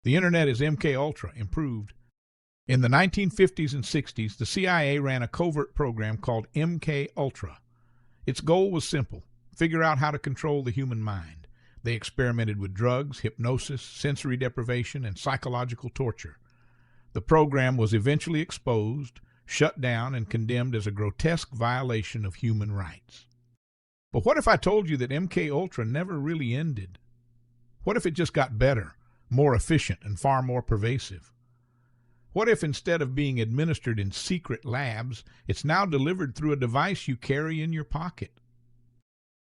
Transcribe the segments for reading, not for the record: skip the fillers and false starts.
The internet is MK Ultra improved. In the 1950s and 60s, the CIA ran a covert program called MK Ultra. Its goal was simple: figure out how to control the human mind. They experimented with drugs, hypnosis, sensory deprivation, and psychological torture. The program was eventually exposed, shut down, and condemned as a grotesque violation of human rights. But what if I told you that MK Ultra never really ended? What if it just got better, more efficient, and far more pervasive? What if instead of being administered in secret labs, it's now delivered through a device you carry in your pocket?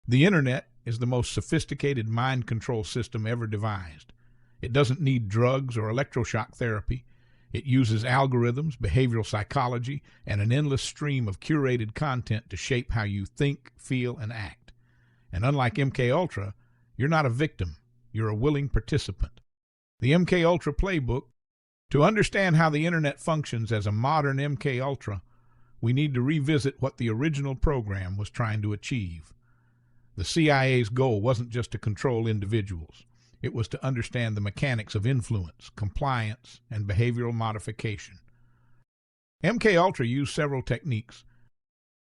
The internet is the most sophisticated mind control system ever devised. It doesn't need drugs or electroshock therapy. It uses algorithms, behavioral psychology, and an endless stream of curated content to shape how you think, feel, and act. And unlike MK Ultra, you're not a victim. You're a willing participant. The MK Ultra Playbook. To understand how the internet functions as a modern MK Ultra, we need to revisit what the original program was trying to achieve. The CIA's goal wasn't just to control individuals. It was to understand the mechanics of influence, compliance, and behavioral modification. MK Ultra used several techniques.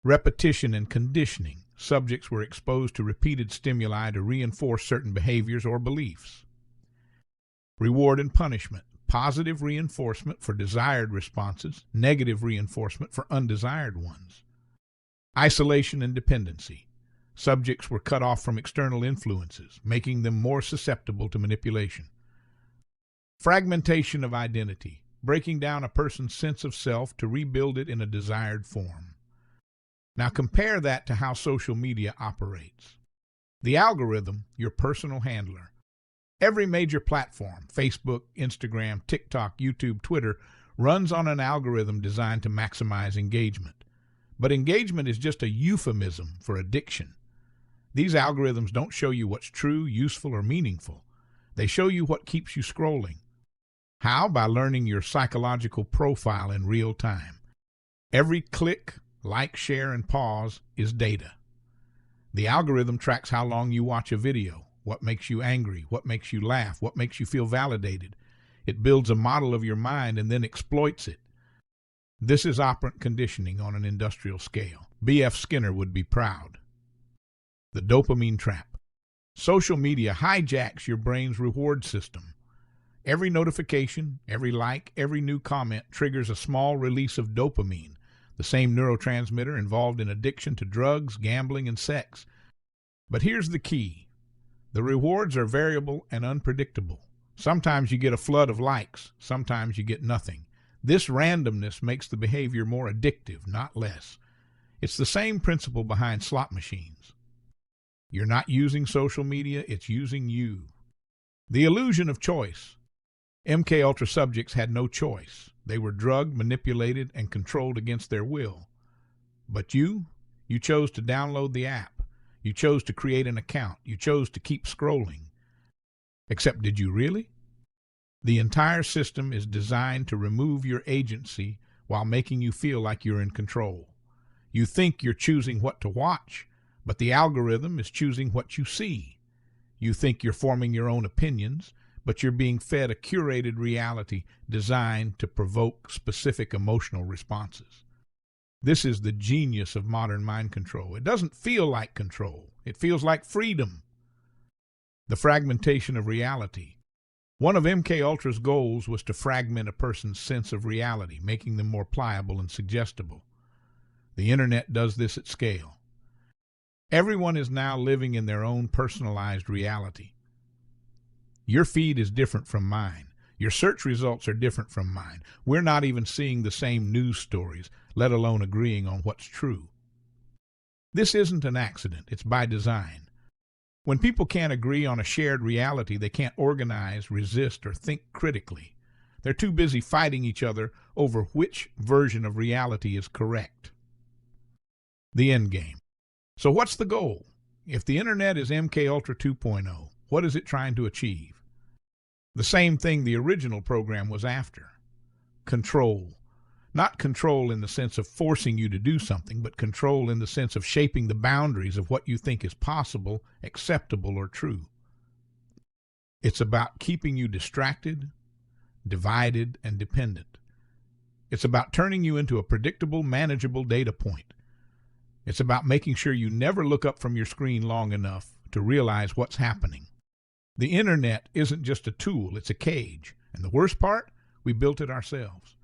Repetition and conditioning. Subjects were exposed to repeated stimuli to reinforce certain behaviors or beliefs. Reward and punishment. Positive reinforcement for desired responses, negative reinforcement for undesired ones. Isolation and dependency. Subjects were cut off from external influences, making them more susceptible to manipulation. Fragmentation of identity, breaking down a person's sense of self to rebuild it in a desired form. Now compare that to how social media operates. The algorithm, your personal handler. Every major platform, Facebook, Instagram, TikTok, YouTube, Twitter, runs on an algorithm designed to maximize engagement. But engagement is just a euphemism for addiction. These algorithms don't show you what's true, useful, or meaningful. They show you what keeps you scrolling. How? By learning your psychological profile in real time. Every click, like, share, and pause is data. The algorithm tracks how long you watch a video, what makes you angry, what makes you laugh, what makes you feel validated. It builds a model of your mind and then exploits it. This is operant conditioning on an industrial scale. B.F. Skinner would be proud. The dopamine trap. Social media hijacks your brain's reward system. Every notification, every like, every new comment triggers a small release of dopamine, the same neurotransmitter involved in addiction to drugs, gambling, and sex. But here's the key. The rewards are variable and unpredictable. Sometimes you get a flood of likes, sometimes you get nothing. This randomness makes the behavior more addictive, not less. It's the same principle behind slot machines. You're not using social media, it's using you. The illusion of choice. MK Ultra subjects had no choice. They were drugged, manipulated, and controlled against their will. But you chose to download the app. You chose to create an account. You chose to keep scrolling. Except, did you really? The entire system is designed to remove your agency while making you feel like you're in control. You think you're choosing what to watch, but the algorithm is choosing what you see. You think you're forming your own opinions, but you're being fed a curated reality designed to provoke specific emotional responses. This is the genius of modern mind control. It doesn't feel like control. It feels like freedom. The fragmentation of reality. One of MK Ultra's goals was to fragment a person's sense of reality, making them more pliable and suggestible. The internet does this at scale. Everyone is now living in their own personalized reality. Your feed is different from mine. Your search results are different from mine. We're not even seeing the same news stories, let alone agreeing on what's true. This isn't an accident, it's by design. When people can't agree on a shared reality, they can't organize, resist, or think critically. They're too busy fighting each other over which version of reality is correct. The endgame. So what's the goal? If the internet is MK Ultra 2.0, what is it trying to achieve? The same thing the original program was after. Control. Not control in the sense of forcing you to do something, but control in the sense of shaping the boundaries of what you think is possible, acceptable, or true. It's about keeping you distracted, divided, and dependent. It's about turning you into a predictable, manageable data point. It's about making sure you never look up from your screen long enough to realize what's happening. The internet isn't just a tool, it's a cage. And the worst part, we built it ourselves.